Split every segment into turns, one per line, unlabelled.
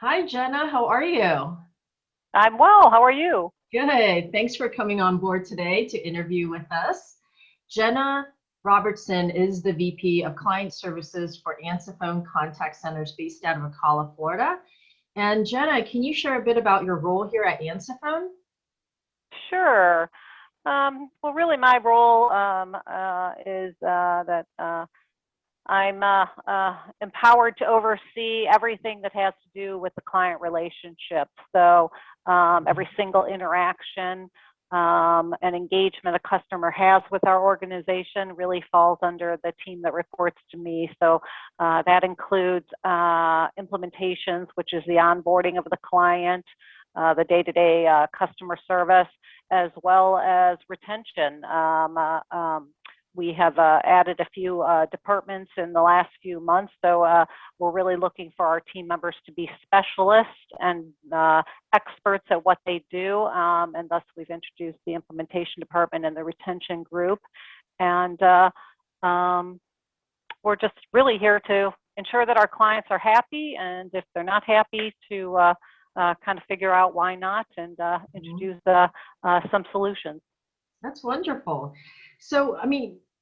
Hi, Jenna. How are you?
I'm well. How are you?
Good. Thanks for coming on board today to interview with us. Jenna Robertson is the VP of Client Services for Ansafone Contact Centers based out of Ocala, Florida. And Jenna, can you share a bit about your role here at Ansaphone?
Sure. Well, really, my role is that I'm empowered to oversee everything that has to do with the client relationship. So every single interaction and engagement a customer has with our organization really falls under the team that reports to me. So that includes implementations, which is the onboarding of the client, the day-to-day customer service, as well as retention. We have added a few departments in the last few months, so we're really looking for our team members to be specialists and experts at what they do, and thus we've introduced the implementation department and the retention group. And um, we're just really here to ensure that our clients are happy, and if they're not happy, to kind of figure out why not and
Mhm.
introduce some solutions.
That's wonderful. So,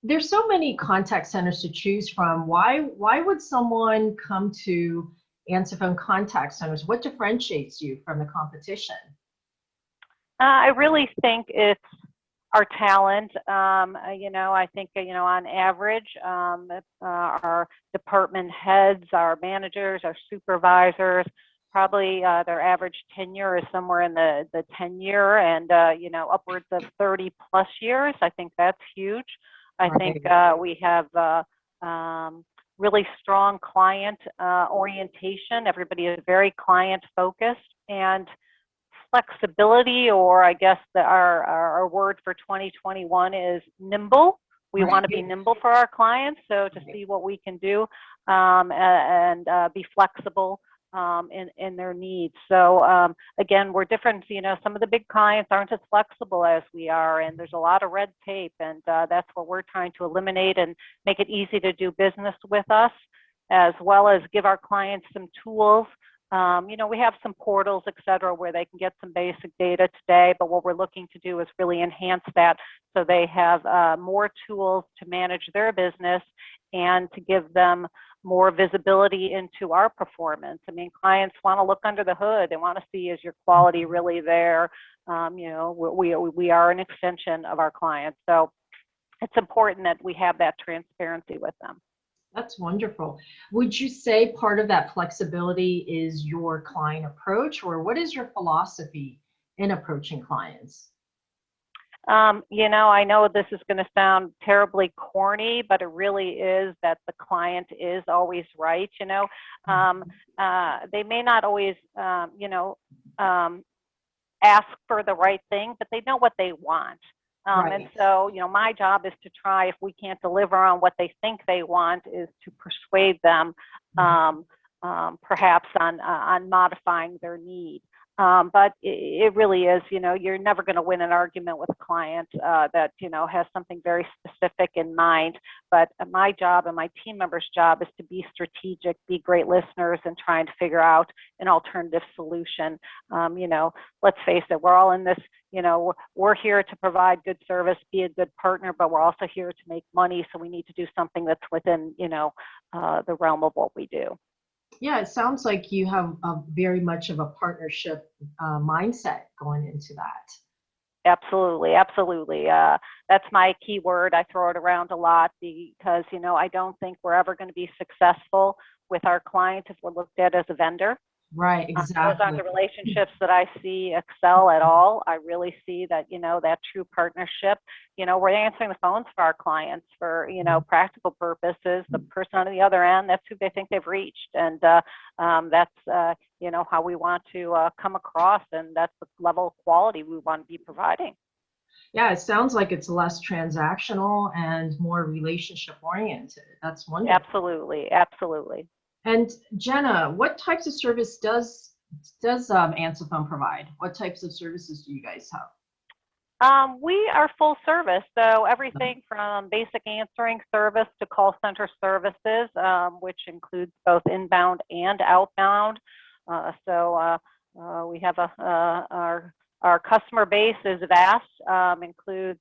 there's so many contact centers to choose from. Why would someone come to Answerphone contact centers? What differentiates you from the competition?
I really think it's our talent. I think, on average, our department heads, our managers, our supervisors, probably their average tenure is somewhere in the 10-year and, upwards of 30 plus years. I think that's huge. I think
Right.
we have really strong client orientation. Everybody is very client focused, and flexibility, or I guess our word for 2021 is nimble. We want to be
Right.
nimble for our clients, so to see what we can do and be flexible in their needs. So again, we're different. Some of the big clients aren't as flexible as we are, and there's a lot of red tape, and that's what we're trying to eliminate and make it easy to do business with us, as well as give our clients some tools. We have some portals, et cetera, where they can get some basic data today, but what we're looking to do is really enhance that so they have more tools to manage their business and to give them more visibility into our performance. I mean, clients want to look under the hood. They want to see, is your quality really there? We are an extension of our clients. So it's important that we have that transparency with them.
That's wonderful. Would you say part of that flexibility is your client approach, or what is your philosophy in approaching clients?
I know this is going to sound terribly corny, but it really is that the client is always right. They may not always, um, ask for the right thing, but they know what they want. And
Right.
so, my job is to try, if we can't deliver on what they think they want, is to persuade them,
Mhm.
perhaps on modifying their need. But it really is, you're never going to win an argument with a client that, has something very specific in mind. But my job and my team members' job is to be strategic, be great listeners, and trying to figure out an alternative solution. Let's face it, we're all in this, we're here to provide good service, be a good partner, but we're also here to make money. So we need to do something that's within, the realm of what we do.
Yeah, it sounds like you have a very much of a partnership mindset going into that.
Absolutely, absolutely. That's my key word. I throw it around a lot because, I don't think we're ever going to be successful with our clients if we're looked at as a vendor.
Right,
Those aren't
exactly.
the relationships that I see excel at all. I really see that, that true partnership, we're answering the phones for our clients for, practical purposes. The person on the other end, that's who they think they've reached. And that's, how we want to come across. And that's the level of quality we want to be providing.
Yeah, it sounds like it's less transactional and more relationship oriented. That's wonderful.
Absolutely. Absolutely.
And Jenna, what types of service does Ansaphone provide? What types of services do you guys have?
We are full service, so everything from basic answering service to call center services, which includes both inbound and outbound. We have our customer base is vast, includes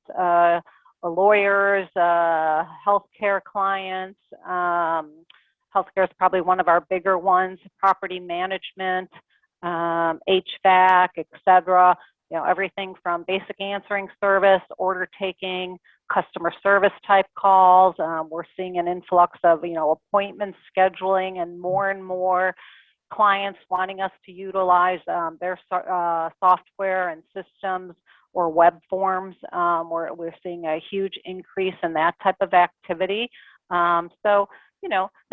lawyers, healthcare clients. Healthcare is probably one of our bigger ones, property management, HVAC, etc. Everything from basic answering service, order taking, customer service type calls. We're seeing an influx of, appointment scheduling and more clients wanting us to utilize their software and systems or web forms. We're seeing a huge increase in that type of activity. The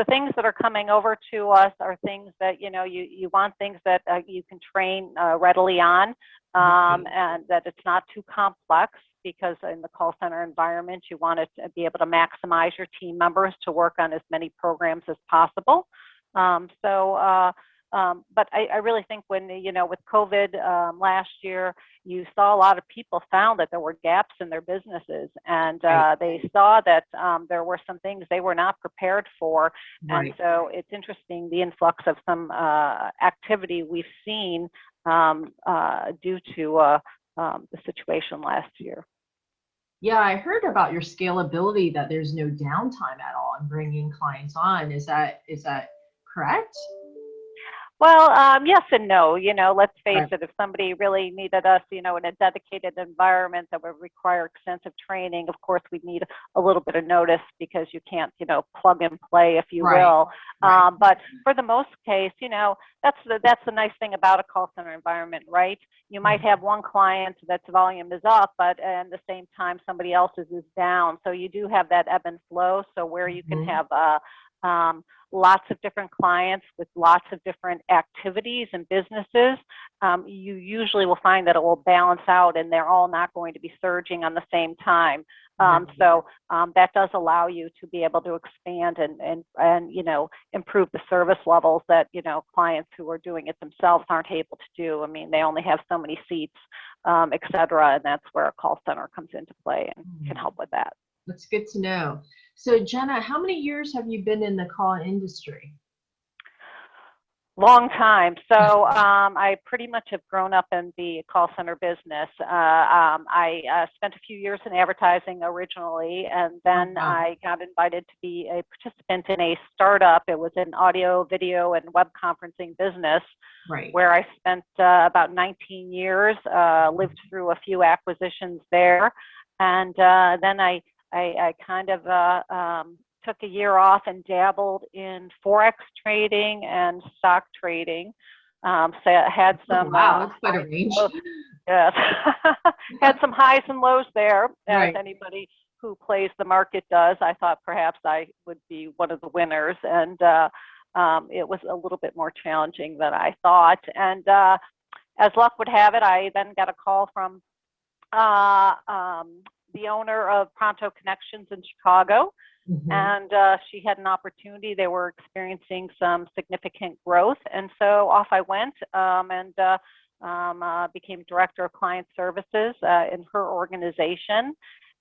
things that are coming over to us are things that, you want things that you can train readily on, and that it's not too complex, because in the call center environment, you want to be able to maximize your team members to work on as many programs as possible. But I really think when, with COVID last year, you saw a lot of people found that there were gaps in their businesses, and they saw that there were some things they were not prepared for. And so it's interesting, the influx of some activity we've seen due to the situation last year.
Yeah, I heard about your scalability, that there's no downtime at all in bringing clients on. Is that correct?
Well, yes and no. Let's face it, if somebody really needed us, in a dedicated environment that would require extensive training, of course, we'd need a little bit of notice, because you can't, plug and play, if you will. But for the most case, that's the nice thing about a call center environment, right? You might have one client that's volume is up, but at the same time, somebody else's is down. So you do have that ebb and flow. So where you can have lots of different clients with lots of different activities and businesses, you usually will find that it will balance out, and they're all not going to be surging on the same time. That does allow you to be able to expand and improve the service levels that, clients who are doing it themselves aren't able to do. I mean, they only have so many seats, et cetera, and that's where a call center comes into play and can help with that.
That's good to know. So Jenna, how many years have you been in the call industry?
Long time. So I pretty much have grown up in the call center business. I spent a few years in advertising originally, and then I got invited to be a participant in a startup. It was an audio, video, and web conferencing business, where I spent about 19 years, lived through a few acquisitions there. And then I kind of took a year off and dabbled in Forex trading and stock trading. So I had some
that's quite a range.
Yes. Had some highs and lows there, as anybody who plays the market does. I thought perhaps I would be one of the winners, and it was a little bit more challenging than I thought. And as luck would have it, I then got a call from the owner of Pronto Connections in Chicago. And she had an opportunity. They were experiencing some significant growth. And so off I went, and became director of client services in her organization.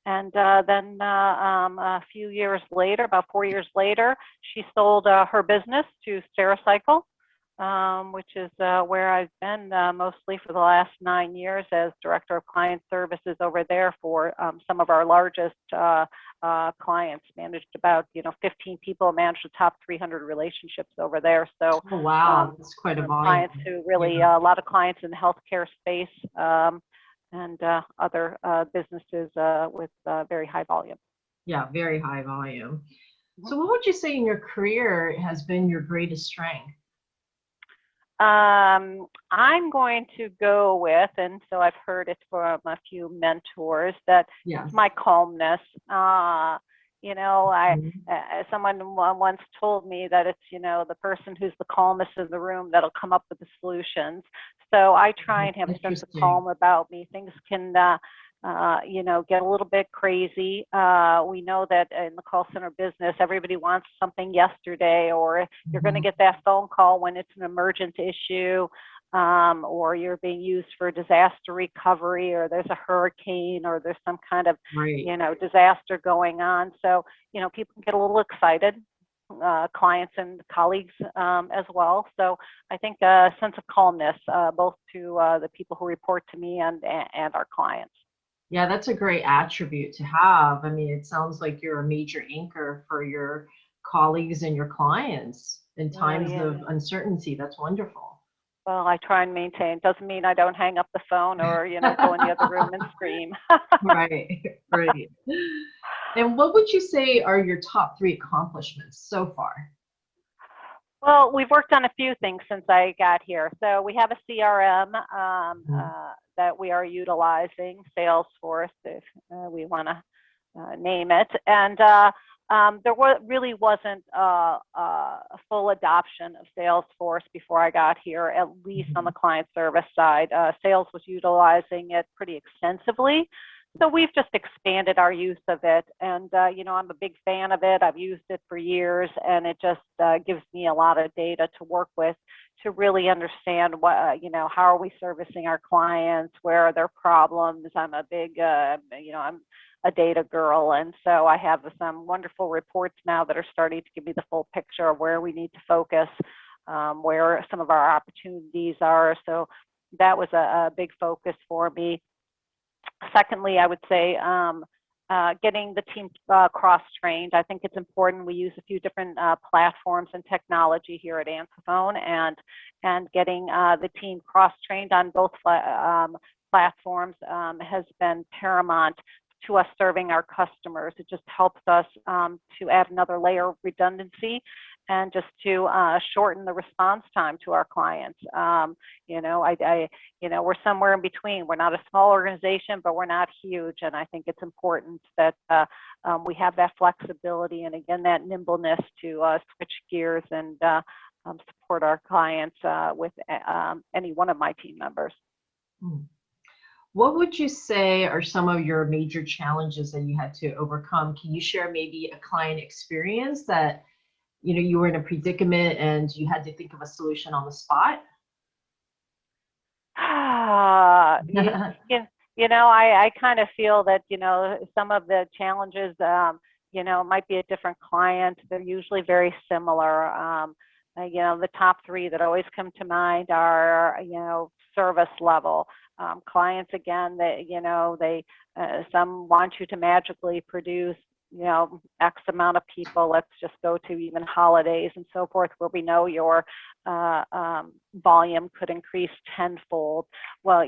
And then a few years later, about 4 years later, she sold her business to Stericycle, which is where I've been mostly for the last 9 years as director of client services over there for some of our largest clients. Managed about 15 people, managed the top 300 relationships over there. So
that's quite a volume.
Clients who really a lot of clients in the healthcare space, and other businesses with very high volume.
Yeah, very high volume. So what would you say in your career has been your greatest strength?
I'm going to go with, and so I've heard it from a few mentors, that it's my calmness. Someone once told me that it's, the person who's the calmest in the room that'll come up with the solutions. So I try and have a sense of calm about me. Things can, get a little bit crazy. We know that in the call center business, everybody wants something yesterday, or you're going to get that phone call when it's an emergent issue, or you're being used for disaster recovery, or there's a hurricane, or there's some kind of, disaster going on. So, people get a little excited. clients and colleagues as well. So I think a sense of calmness, both to the people who report to me and our clients.
Yeah, that's a great attribute to have. I mean, it sounds like you're a major anchor for your colleagues and your clients in
Oh,
times
yeah.
of uncertainty. That's wonderful.
Well, I try and maintain. Doesn't mean I don't hang up the phone or, go in the other room and scream.
Right, right. And what would you say are your top three accomplishments so far?
Well, we've worked on a few things since I got here. So we have a CRM
Mhm.
that we are utilizing, Salesforce, if we want to name it. And there really wasn't a full adoption of Salesforce before I got here, at least on the client service side. Sales was utilizing it pretty extensively. So we've just expanded our use of it. And, I'm a big fan of it. I've used it for years, and it just gives me a lot of data to work with to really understand what, how are we servicing our clients, where are their problems. I'm a big, I'm a data girl. And so I have some wonderful reports now that are starting to give me the full picture of where we need to focus, where some of our opportunities are. So that was a big focus for me. Secondly, I would say getting the team cross-trained. I think it's important. We use a few different platforms and technology here at Ansaphone, and getting the team cross-trained on both platforms has been paramount to us serving our customers. It just helps us to add another layer of redundancy and just to shorten the response time to our clients. We're somewhere in between. We're not a small organization, but we're not huge. And I think it's important that we have that flexibility and, again, that nimbleness to switch gears and support our clients with any one of my team members.
Hmm. What would you say are some of your major challenges that you had to overcome? Can you share maybe a client experience that, you were in a predicament and you had to think of a solution on the spot?
I kind of feel that, some of the challenges, might be a different client. They're usually very similar. The top three that always come to mind are, service level. Clients, again, that, some want you to magically produce, X amount of people. Let's just go to even holidays and so forth, where we know your volume could increase tenfold. Well,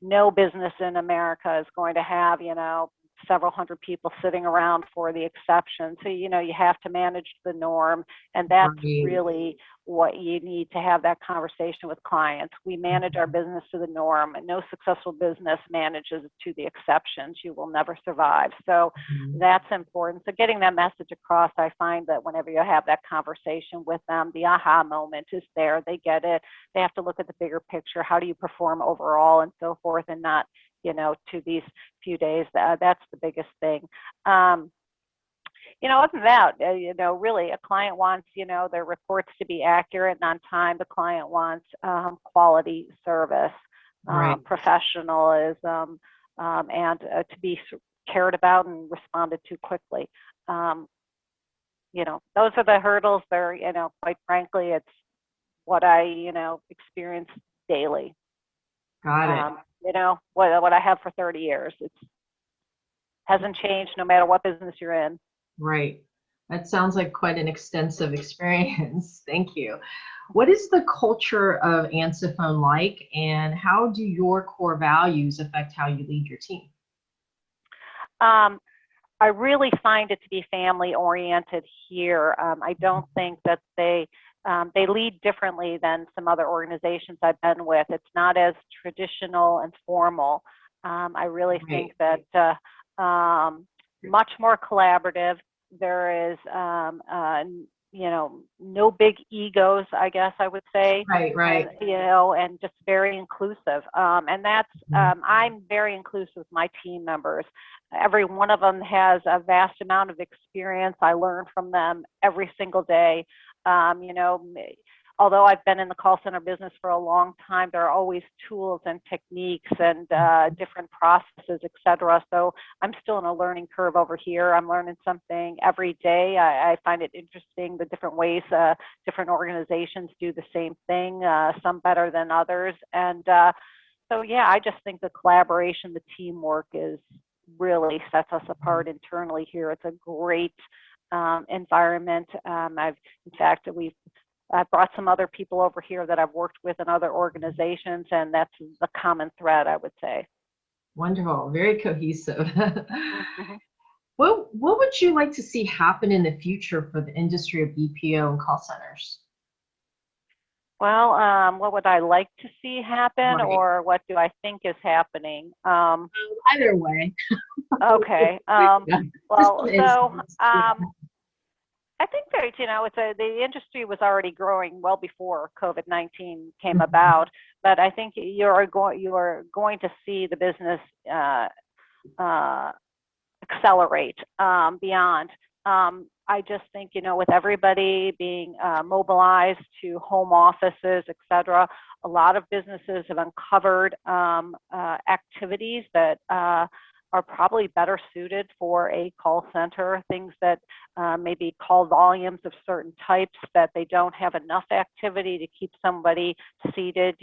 no business in America is going to have, several hundred people sitting around for the exception. So, you have to manage the norm. And that's
Right.
really what you need to have that conversation with clients. We manage our business to the norm, and no successful business manages to the exceptions. You will never survive. So
Mhm.
that's important. So getting that message across, I find that whenever you have that conversation with them, the aha moment is there. They get it. They have to look at the bigger picture. How do you perform overall and so forth, and not, to these few days. That's the biggest thing. Other than that, really a client wants, their reports to be accurate and on time. The client wants quality service,
Right.
professionalism, and to be cared about and responded to quickly. Those are the hurdles. They're, quite frankly, it's what I, experience daily.
Got it.
What I have for 30 years. It hasn't changed no matter what business you're in.
Right. That sounds like quite an extensive experience. Thank you. What is the culture of Ansaphone like, and how do your core values affect how you lead your team?
I really find it to be family oriented here. I don't think that they lead differently than some other organizations I've been with. It's not as traditional and formal. I really think
Right.
that much more collaborative. There is, no big egos, I guess I would say,
Right, right.
and just very inclusive. And that's,
Mhm.
I'm very inclusive with my team members. Every one of them has a vast amount of experience. I learn from them every single day. although I've been in the call center business for a long time, there are always tools and techniques and different processes, et cetera. So I'm still in a learning curve over here. I'm learning something every day. I find it interesting the different ways different organizations do the same thing, some better than others. And so, yeah, I just think the collaboration, the teamwork is really sets us apart internally here. It's a great environment. In fact, I've brought some other people over here that I've worked with in other organizations, and that's the common thread, I would say.
Wonderful, very cohesive.
Mhm.
What would you like to see happen in the future for the industry of BPO and call centers?
Well, what would I like to see happen,
Right.
or what do I think is happening?
Either way.
Okay.
Yeah. Just
Well,
an
so
instance. Yeah.
I think that, the industry was already growing well before COVID-19 came about, but I think you are going to see the business uh, accelerate beyond. I just think, with everybody being mobilized to home offices, et cetera, a lot of businesses have uncovered activities that are probably better suited for a call center, things that maybe call volumes of certain types that they don't have enough activity to keep somebody seated,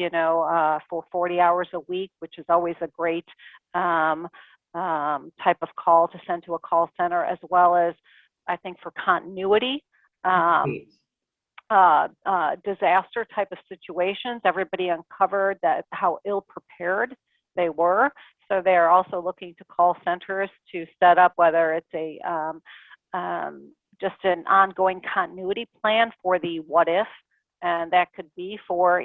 for 40 hours a week, which is always a great type of call to send to a call center, as well as I think for continuity,
Right.
disaster type of situations. Everybody uncovered that how ill prepared they were. So they're also looking to call centers to set up, whether it's a just an ongoing continuity plan for the what if. And that could be for,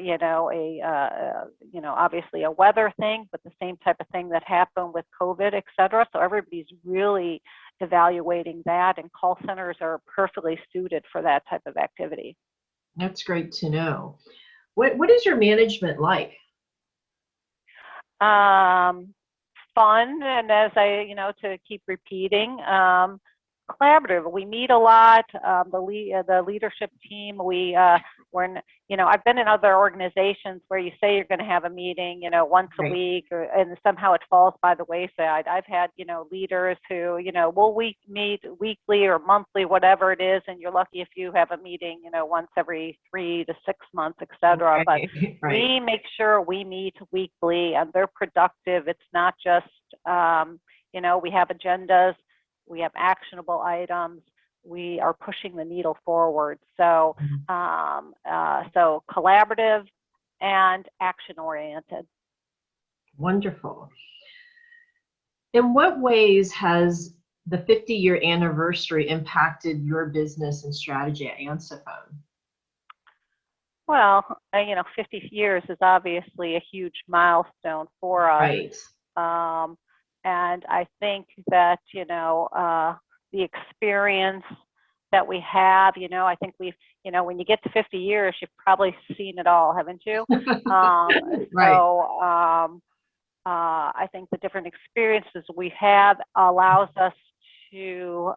obviously a weather thing, but the same type of thing that happened with COVID, et cetera. So everybody's really evaluating that, and call centers are perfectly suited for that type of activity.
That's great to know. What is your management like?
Fun, and as I, to keep repeating, collaborative. We meet a lot. The leadership team. I've been in other organizations where you say you're going to have a meeting, once a
Right.
week, and somehow it falls by the wayside. I've had, leaders who, we'll meet weekly or monthly, whatever it is, and you're lucky if you have a meeting, once every 3 to 6 months, et cetera. But
Right.
we make sure we meet weekly and they're productive. It's not just, we have agendas. We have actionable items. We are pushing the needle forward. So, so collaborative and action-oriented.
Wonderful. In what ways has the 50-year anniversary impacted your business and strategy at Ansaphone?
Well, 50 years is obviously a huge milestone for us.
Right.
And I think that, the experience that we have, I think we've, when you get to 50 years, you've probably seen it all, haven't you?
Right.
So I think the different experiences we have allows us to,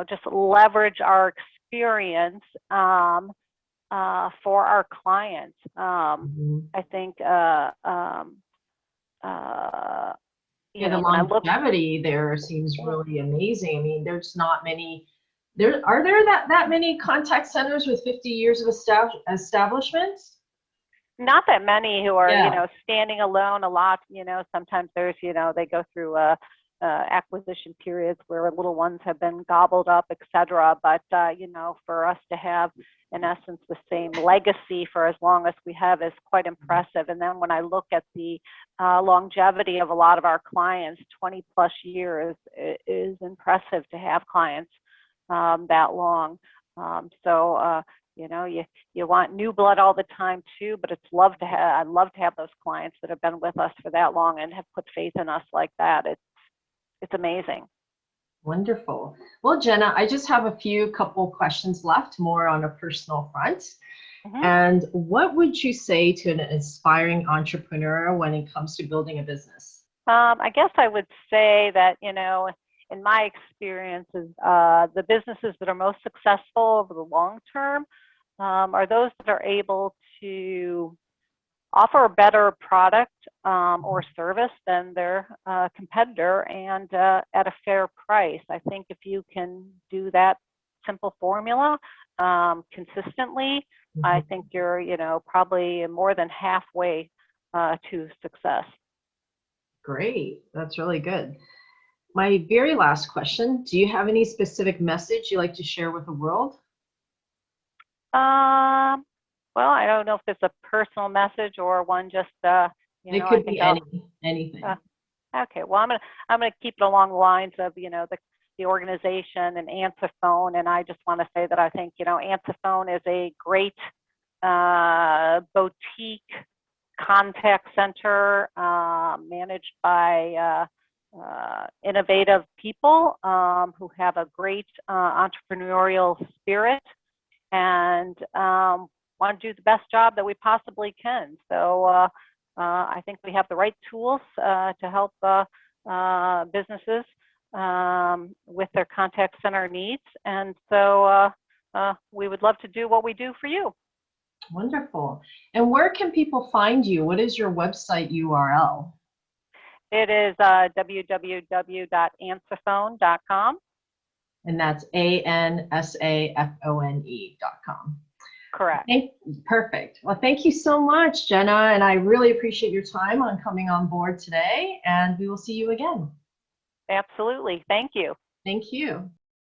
just leverage our experience for our clients. I think,
Yeah, the
when I look,
longevity there seems really amazing. I mean, there's not many. Are there that many contact centers with 50 years of establishments?
not that many who are,
Yeah.
standing alone a lot, sometimes there's, they go through acquisition periods where little ones have been gobbled up, et cetera. But, for us to have, in essence, the same legacy for as long as we have is quite impressive. And then when I look at the longevity of a lot of our clients, 20 plus years is impressive to have clients that long. So, you want new blood all the time too, but I'd love to have those clients that have been with us for that long and have put faith in us like that. It's amazing.
Wonderful. Well, Jenna, I just have a couple questions left, more on a personal front.
Mm-hmm.
And what would you say to an aspiring entrepreneur when it comes to building a business?
I guess I would say that, in my experiences, the businesses that are most successful over the long term are those that are able to offer a better product or service than their competitor and at a fair price. I think if you can do that simple formula consistently, I think you're, probably more than halfway to success.
Great. That's really good. My very last question, do you have any specific message you'd like to share with the world?
Well, I don't know if it's a personal message or one just,
It could be anything.
Okay, well, I'm gonna keep it along the lines of, the organization and Ansaphone, and I just want to say that I think, Ansaphone is a great boutique contact center managed by innovative people who have a great entrepreneurial spirit and want to do the best job that we possibly can. So I think we have the right tools to help businesses with their contact center needs. And so we would love to do what we do for you.
Wonderful. And where can people find you? What is your website URL?
It is www.ansaphone.com.
And that's ANSAFONE.com.
Correct.
Perfect. Well, thank you so much, Jenna. And I really appreciate your time on coming on board today. And we will see you again.
Absolutely. Thank you.
Thank you.